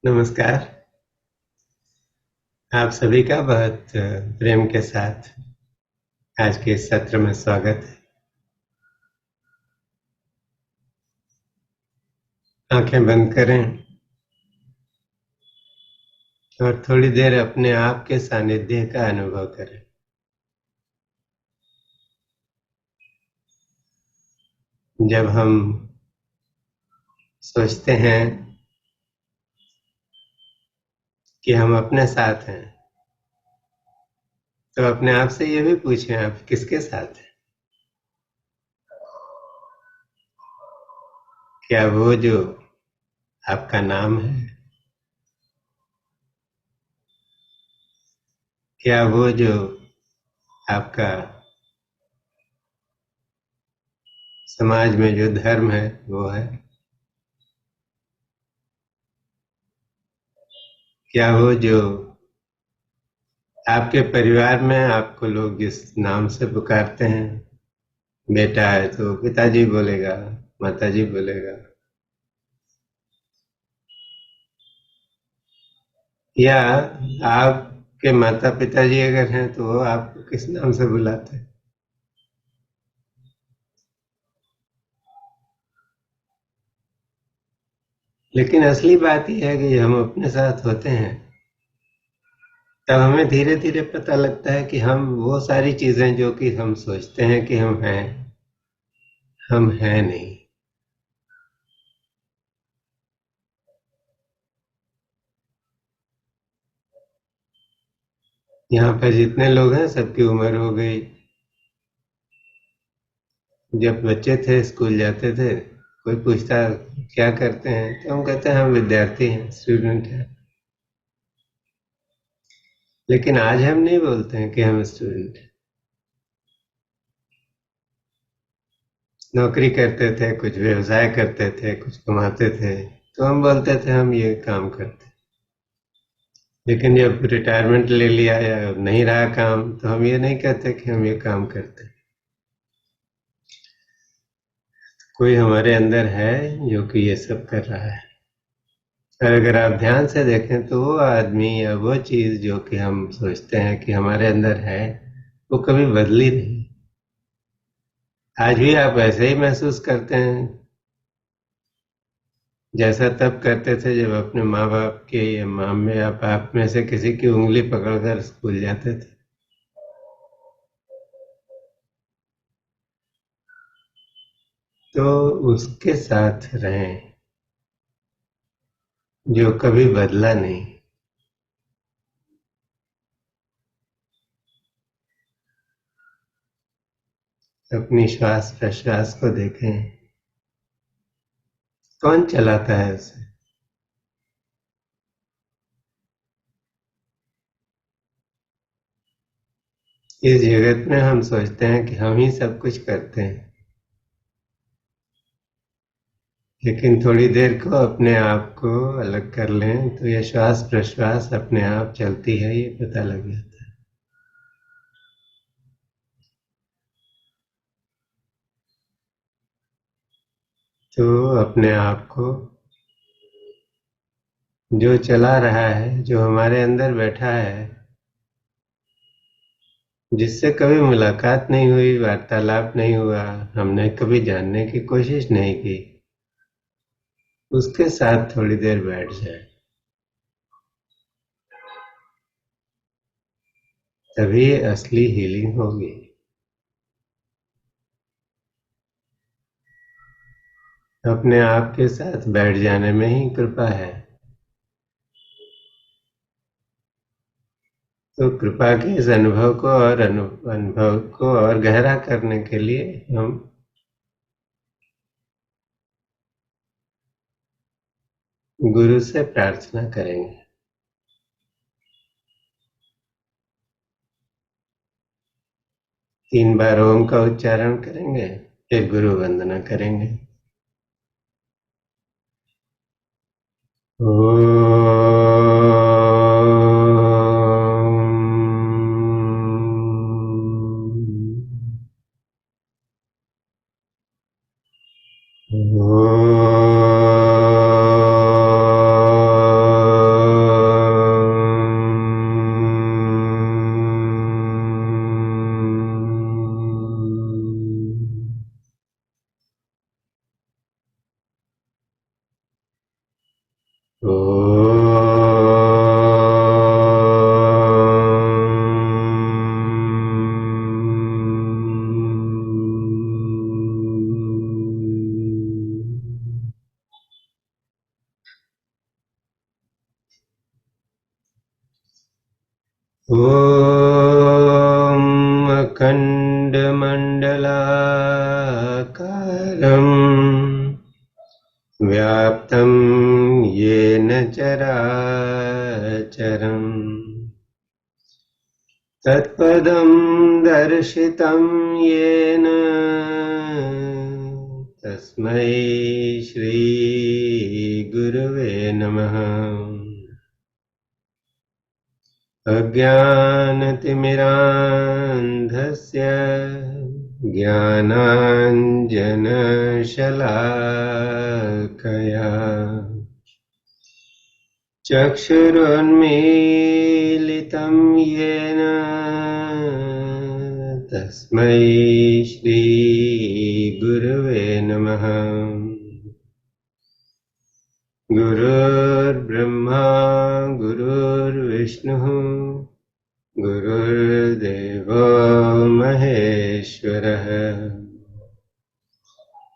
नमस्कार। आप सभी का बहुत प्रेम के साथ आज के इस सत्र में स्वागत है। आंखें बंद करें और थोड़ी देर अपने आप के सानिध्य का अनुभव करें। जब हम सोचते हैं कि हम अपने साथ हैं, तो अपने आप से ये भी पूछें, आप किसके साथ हैं? क्या वो जो आपका नाम है, क्या वो जो आपका समाज में जो धर्म है वो है, क्या वो जो आपके परिवार में आपको लोग जिस नाम से पुकारते हैं, बेटा है तो पिताजी बोलेगा, माताजी बोलेगा, या आपके माता पिताजी अगर हैं तो वो आपको किस नाम से बुलाते हैं? लेकिन असली बात यह है कि हम अपने साथ होते हैं तब हमें धीरे धीरे पता लगता है कि हम वो सारी चीजें जो कि हम सोचते हैं कि हम हैं नहीं। यहाँ पर जितने लोग हैं सबकी उम्र हो गई। जब बच्चे थे, स्कूल जाते थे, कोई पूछता क्या करते हैं तो हम कहते हैं हम विद्यार्थी हैं, स्टूडेंट हैं। लेकिन आज हम नहीं बोलते हैं कि हम स्टूडेंट हैं। नौकरी करते थे, कुछ व्यवसाय करते थे, कुछ कमाते थे, तो हम बोलते थे हम ये काम करते हैं। लेकिन जब रिटायरमेंट ले लिया या नहीं रहा काम तो हम ये नहीं कहते कि हम ये काम करते हैं। कोई हमारे अंदर है जो कि ये सब कर रहा है। और अगर आप ध्यान से देखें तो वो आदमी या वो चीज जो कि हम सोचते हैं कि हमारे अंदर है, वो कभी बदली नहीं। आज भी आप ऐसे ही महसूस करते हैं जैसा तब करते थे जब अपने माँ बाप के या माँ या बाप में से किसी की उंगली पकड़कर स्कूल जाते थे। तो उसके साथ रहें जो कभी बदला नहीं। अपनी श्वास प्रश्वास को देखें, कौन चलाता है उसे? इस जगत में हम सोचते हैं कि हम ही सब कुछ करते हैं, लेकिन थोड़ी देर को अपने आप को अलग कर लें तो ये श्वास प्रश्वास अपने आप चलती है, ये पता लग जाता है। तो अपने आप को जो चला रहा है, जो हमारे अंदर बैठा है, जिससे कभी मुलाकात नहीं हुई, वार्तालाप नहीं हुआ, हमने कभी जानने की कोशिश नहीं की, उसके साथ थोड़ी देर बैठ जाए, तभी असली हीलिंग होगी। अपने आप के साथ बैठ जाने में ही कृपा है। तो कृपा के इस अनुभव को और अनुभव को और गहरा करने के लिए हम गुरु से प्रार्थना करेंगे। 3 बार ओम का उच्चारण करेंगे, फिर गुरु वंदना करेंगे। ओम। ॐ अखण्डमण्डलाकारम् व्याप्तं येन चराचरम् तत्पदं दर्शितं येन तस्मै श्रीगुरुवे नमः। अज्ञानतिमिरान्धस्य ज्ञानाञ्जनशलाकया चक्षुरुन्मीलितं येन तस्मै श्रीगुरुवे नमः। गुरुर्ब्रह्मा गुरुर्विष्णुः गुरुर्देवो महेश्वरः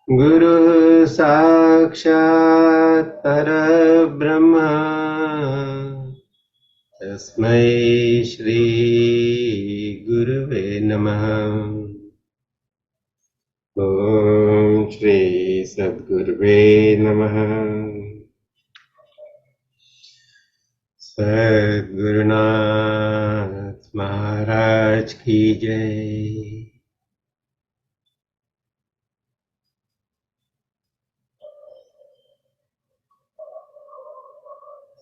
गुरुः साक्षात् परब्रह्म तस्मै श्री गुरुवे नमः। ॐ श्री सद्गुरुवे नमः। सद्गुरुनाथ महाराज की जय।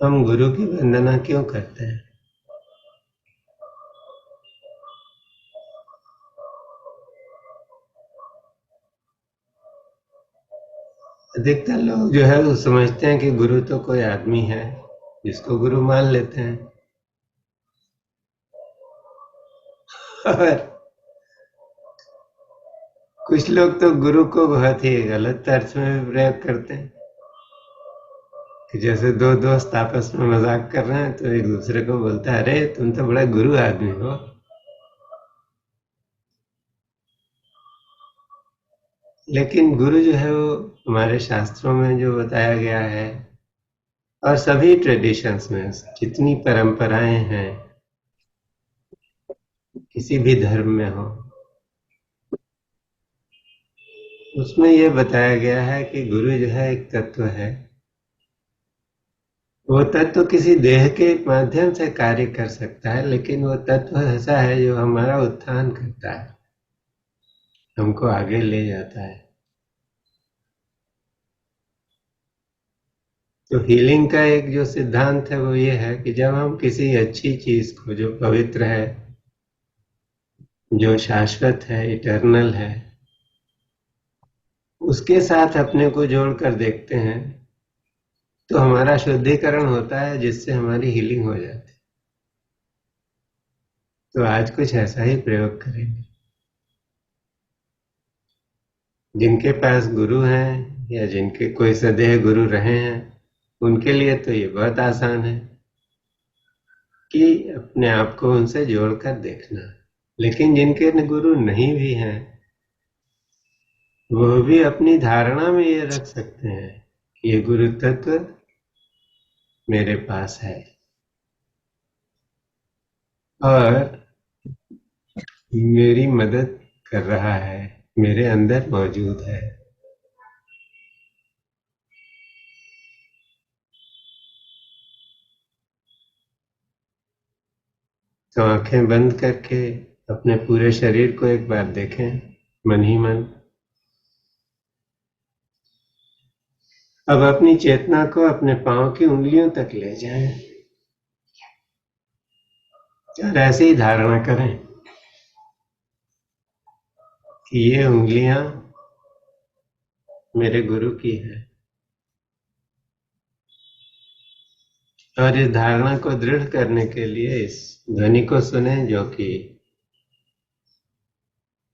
हम गुरु की वंदना क्यों करते हैं? अधिकतर लोग जो है वो समझते हैं कि गुरु तो कोई आदमी है जिसको गुरु मान लेते हैं, और कुछ लोग तो गुरु को बहुत ही गलत अर्थ में भी प्रयोग करते हैं कि जैसे दो दोस्त आपस में मजाक कर रहे हैं तो एक दूसरे को बोलता है, अरे तुम तो बड़ा गुरु आदमी हो। लेकिन गुरु जो है वो हमारे शास्त्रों में जो बताया गया है और सभी ट्रेडिशंस में जितनी परंपराएं हैं किसी भी धर्म में हो, उसमें यह बताया गया है कि गुरु जो है एक तत्व है। वो तत्व किसी देह के माध्यम से कार्य कर सकता है, लेकिन वो तत्व ऐसा है जो हमारा उत्थान करता है, हमको आगे ले जाता है। तो हीलिंग का एक जो सिद्धांत है वो ये है कि जब हम किसी अच्छी चीज को जो पवित्र है, जो शाश्वत है, इटर्नल है, उसके साथ अपने को जोड़कर देखते हैं तो हमारा शुद्धिकरण होता है, जिससे हमारी हीलिंग हो जाती है। तो आज कुछ ऐसा ही प्रयोग करेंगे। जिनके पास गुरु हैं या जिनके कोई सदैव गुरु रहे हैं, उनके लिए तो ये बहुत आसान है कि अपने आप को उनसे जोड़कर देखना। लेकिन जिनके गुरु नहीं भी हैं, वो भी अपनी धारणा में ये रख सकते हैं कि ये गुरु तत्व मेरे पास है और मेरी मदद कर रहा है, मेरे अंदर मौजूद है। तो आंखें बंद करके अपने पूरे शरीर को एक बार देखें, मन ही मन। अब अपनी चेतना को अपने पांव की उंगलियों तक ले जाएं और ऐसे ही धारणा करें कि ये उंगलियां मेरे गुरु की है। और इस धारणा को दृढ़ करने के लिए इस ध्वनि को सुने,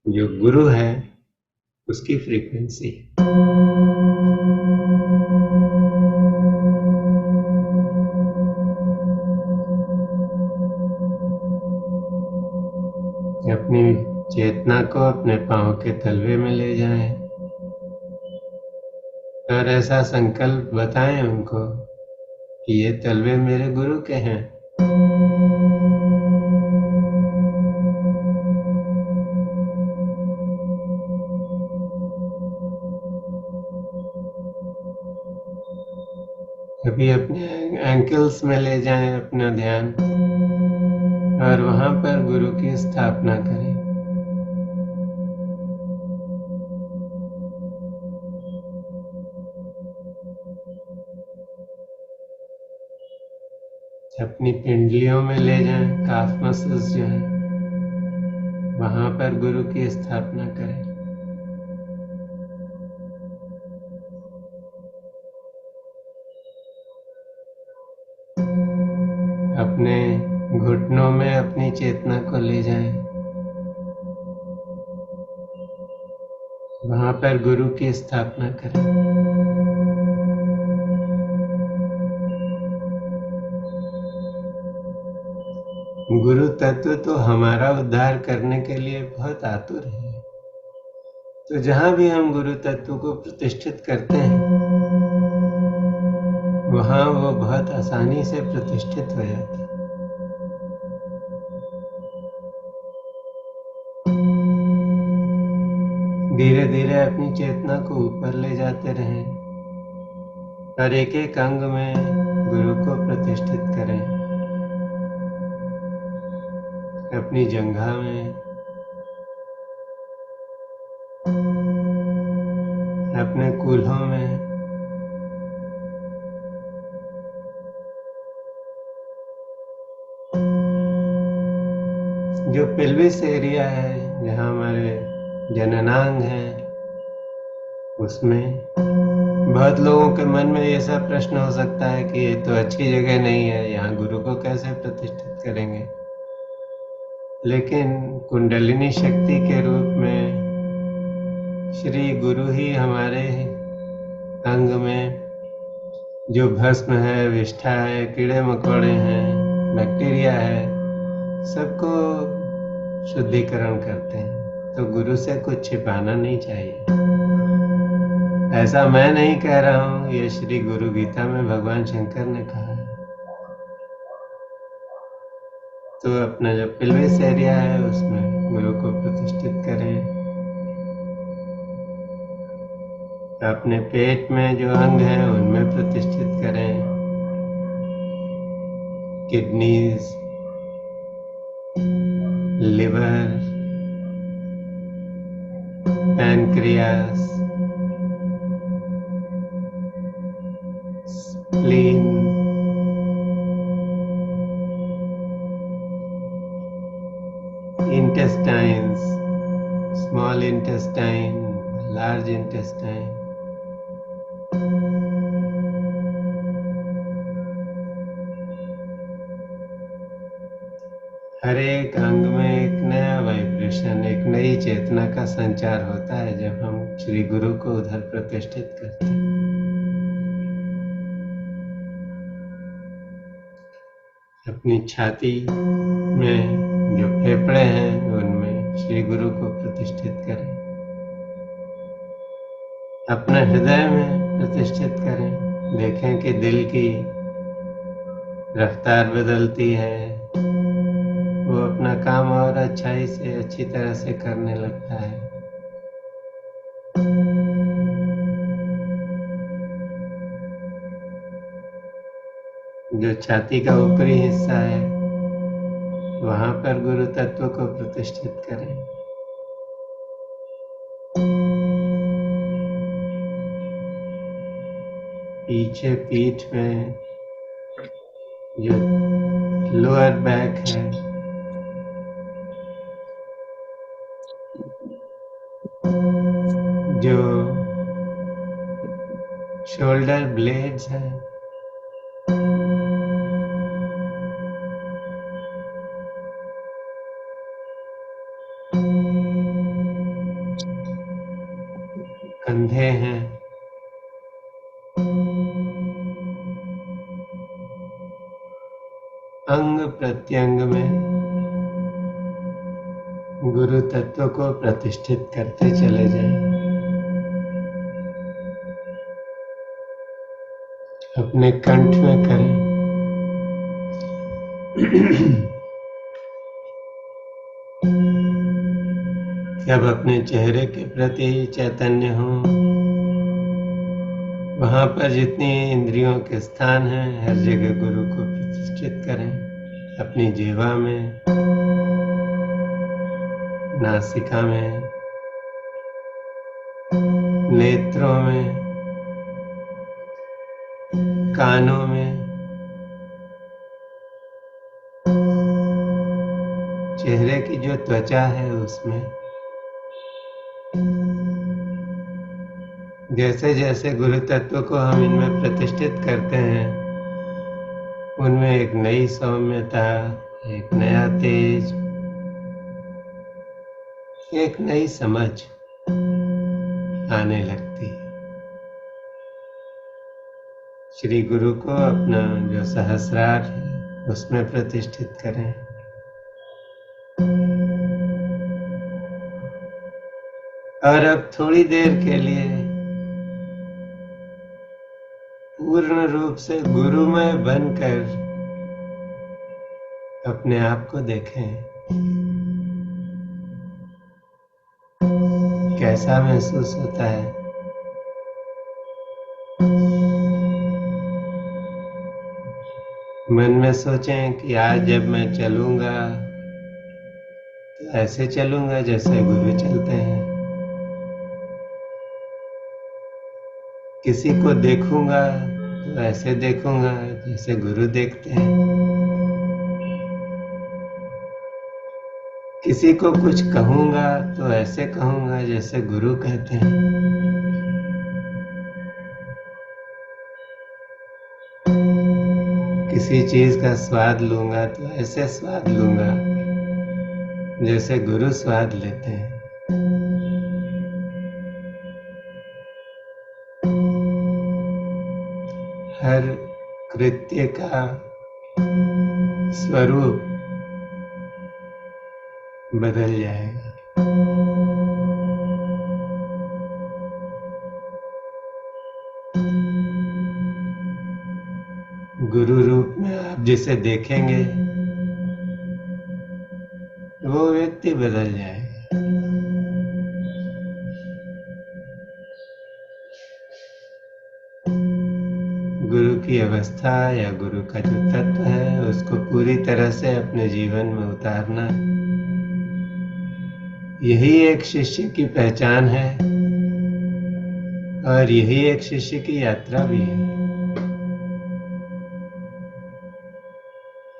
जो गुरु है उसकी फ्रीक्वेंसी है। चेतना को अपने पांव के तलवे में ले जाएं और ऐसा संकल्प बताएं उनको कि ये तलवे मेरे गुरु के हैं। कभी अपने एंकल्स में ले जाएं अपना ध्यान और वहां पर गुरु की स्थापना करें। अपनी पिंडलियों में ले जाएं, काफ मसल्स जो है वहां पर गुरु की स्थापना करें। अपने घुटनों में अपनी चेतना को ले जाएं, वहां पर गुरु की स्थापना करें। गुरु तत्व तो हमारा उद्धार करने के लिए बहुत आतुर है, तो जहां भी हम गुरु तत्व को प्रतिष्ठित करते हैं वहां वो बहुत आसानी से प्रतिष्ठित हो जाता है। धीरे धीरे अपनी चेतना को ऊपर ले जाते रहें और एक एक अंग में गुरु को प्रतिष्ठित करें। अपनी जंघा में, अपने कूल्हों में, जो पेल्विस एरिया है जहाँ हमारे जननांग है उसमें। बहुत लोगों के मन में ऐसा प्रश्न हो सकता है कि ये तो अच्छी जगह नहीं है, यहाँ गुरु को कैसे प्रतिष्ठित करेंगे। लेकिन कुंडलिनी शक्ति के रूप में श्री गुरु ही हमारे अंग में जो भस्म है, विष्ठा है, कीड़े मकोड़े हैं, बैक्टीरिया है, सबको शुद्धिकरण करते हैं। तो गुरु से कुछ छिपाना नहीं चाहिए। ऐसा मैं नहीं कह रहा हूं, ये श्री गुरु गीता में भगवान शंकर ने कहा है। तो अपना जो पेल्विस एरिया है उसमें गुरु को प्रतिष्ठित करें। अपने पेट में जो अंग हैं उनमें प्रतिष्ठित करें। Kidneys, liver, pancreas, spleen, intestines, small intestine, large intestine. हर एक अंग में एक नया वाइब्रेशन, एक नई चेतना का संचार होता है जब हम श्री गुरु को उधर प्रतिष्ठित करते हैं। अपनी छाती में जो फेफड़े हैं उनमें श्री गुरु को प्रतिष्ठित करें। अपने हृदय में प्रतिष्ठित करें। देखें कि दिल की रफ्तार बदलती है, वो अपना काम और अच्छाई से, अच्छी तरह से करने लगता है। जो छाती का ऊपरी हिस्सा है वहां पर गुरु तत्व को प्रतिष्ठित करें। पीछे पीठ में जो लोअर बैक है, जो शोल्डर ब्लेड्स हैं, कंधे हैं, अंग प्रत्यंग में गुरु तत्व को प्रतिष्ठित करते चले जाएं। अपने कंठ में करें। जब अपने चेहरे के प्रति चैतन्य हो, वहां पर जितनी इंद्रियों के स्थान हैं, हर जगह गुरु को प्रतिष्ठित करें। अपनी जिह्वा में, नासिका में, नेत्रों में, कानों में, चेहरे की जो त्वचा है उसमें। जैसे जैसे गुरु तत्व को हम इनमें प्रतिष्ठित करते हैं, उनमें एक नई सौम्यता, एक नया तेज, एक नई समझ आने लगती है। श्री गुरु को अपना जो सहस्रार है उसमें प्रतिष्ठित करें। और अब थोड़ी देर के लिए पूर्ण रूप से गुरुमय बनकर अपने आप को देखें। कैसा महसूस होता है? मन में सोचें कि आज जब मैं चलूंगा तो ऐसे चलूंगा जैसे गुरु चलते हैं। किसी को देखूंगा तो ऐसे देखूंगा जैसे गुरु देखते हैं। किसी को कुछ कहूंगा तो ऐसे कहूंगा जैसे गुरु कहते हैं। किसी चीज का स्वाद लूंगा तो ऐसे स्वाद लूंगा जैसे गुरु स्वाद लेते हैं। हर कृत्य का स्वरूप बदल जाएगा। गुरु रूप में आप जिसे देखेंगे वो व्यक्ति बदल जाएगा। गुरु की अवस्था या गुरु का जो तत्व है उसको पूरी तरह से अपने जीवन में उतारना, यही एक शिष्य की पहचान है और यही एक शिष्य की यात्रा भी है।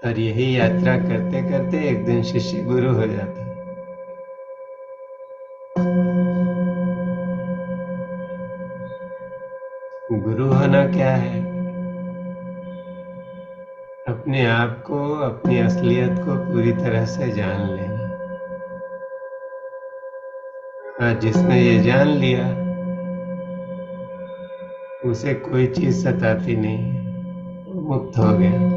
और यही यात्रा करते करते एक दिन शिष्य गुरु हो जाता है। गुरु होना क्या है? अपने आप को, अपनी असलियत को पूरी तरह से जान लेना। और जिसने ये जान लिया उसे कोई चीज सताती नहीं है, वो मुक्त हो गया।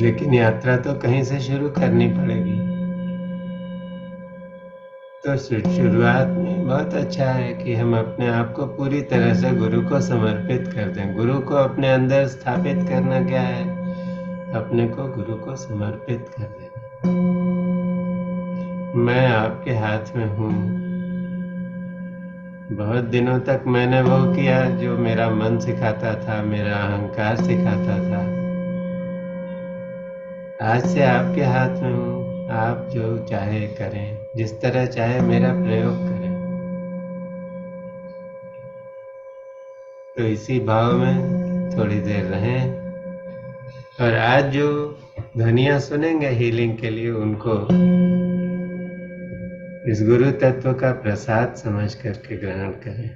लेकिन यात्रा तो कहीं से शुरू करनी पड़ेगी। तो शुरुआत में बहुत अच्छा है कि हम अपने आप को पूरी तरह से गुरु को समर्पित कर दें। गुरु को अपने अंदर स्थापित करना क्या है? अपने को गुरु को समर्पित कर देना। मैं आपके हाथ में हूँ। बहुत दिनों तक मैंने वो किया जो मेरा मन सिखाता था, मेरा अहंकार सिखाता था। आज से आपके हाथ में हूँ। आप जो चाहे करें, जिस तरह चाहे मेरा प्रयोग करें। तो इसी भाव में थोड़ी देर रहें। और आज जो ध्वनियाँ सुनेंगे हीलिंग के लिए, उनको इस गुरु तत्व का प्रसाद समझ करके ग्रहण करें।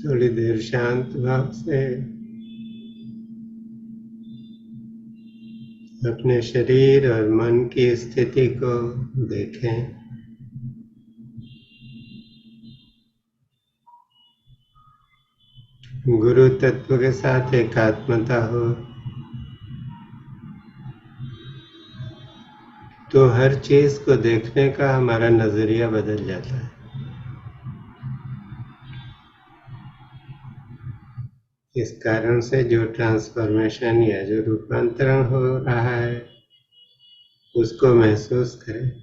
थोड़ी देर शांत भाव से अपने शरीर और मन की स्थिति को देखें। गुरु तत्व के साथ एकात्मता हो तो हर चीज को देखने का हमारा नजरिया बदल जाता है। इस कारण से जो ट्रांसफॉर्मेशन या जो रूपांतरण हो रहा है उसको महसूस करें।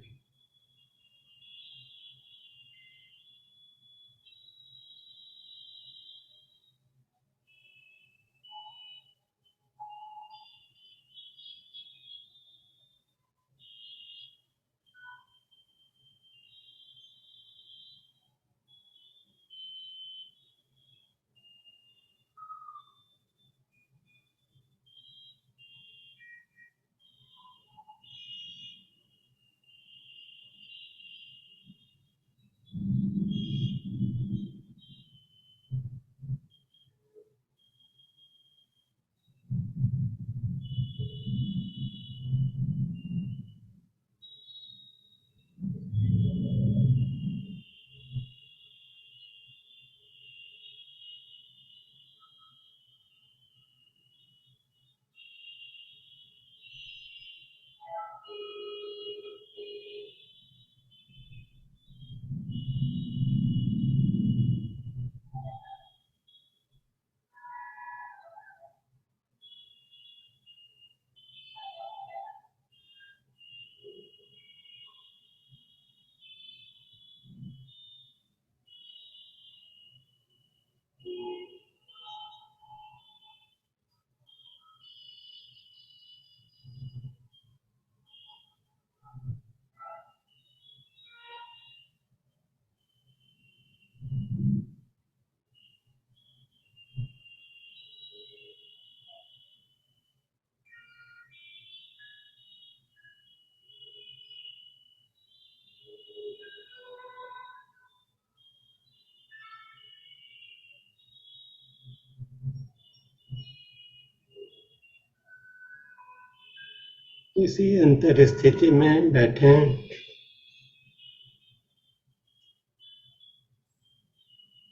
इसी अंतर स्थिति में बैठें।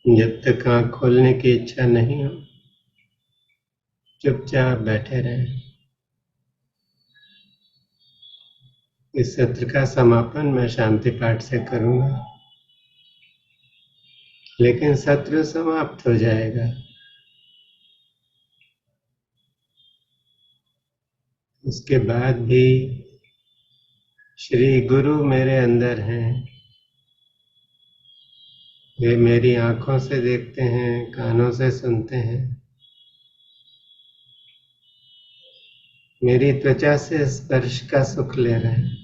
जब तक आँख खोलने की इच्छा नहीं हो चुपचाप बैठे रहें। इस सत्र का समापन मैं शांति पाठ से करूंगा, लेकिन सत्र समाप्त हो जाएगा। उसके बाद भी श्री गुरु मेरे अंदर हैं। वे मेरी आंखों से देखते हैं, कानों से सुनते हैं, मेरी त्वचा से स्पर्श का सुख ले रहे हैं।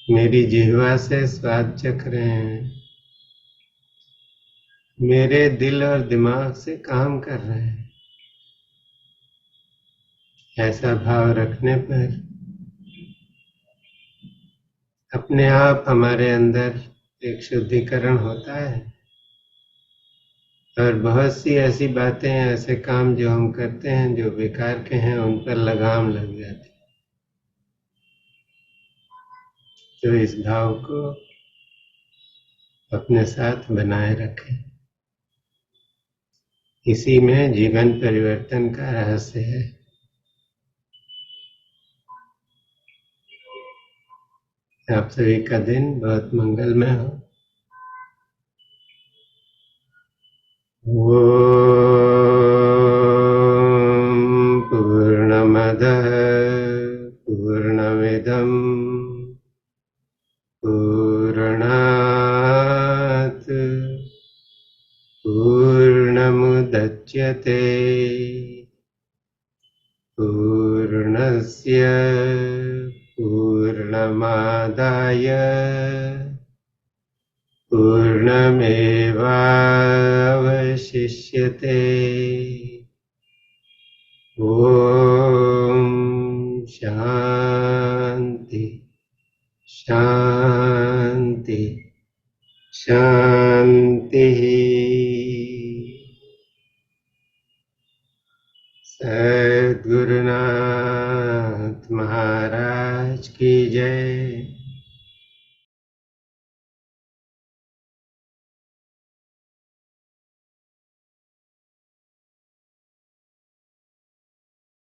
मेरी जिह्वा से स्वाद चख रहे हैं, मेरे दिल और दिमाग से काम कर रहे हैं। ऐसा भाव रखने पर अपने आप हमारे अंदर एक शुद्धिकरण होता है और बहुत सी ऐसी बातें, ऐसे काम जो हम करते हैं जो बेकार के हैं, उन पर लगाम लग जाती है। तो इस भाव को अपने साथ बनाए रखें। इसी में जीवन परिवर्तन का रहस्य है। आप सभी का दिन बहुत मंगलमय हो। ओम पूर्णमदः पूर्णमिदं पूर्णात् पूर्णमुदच्यते पूर्णस्य पूर्णमादाय पूर्णमेवावशिष्यते। ॐ शान्ति शान्ति शांति।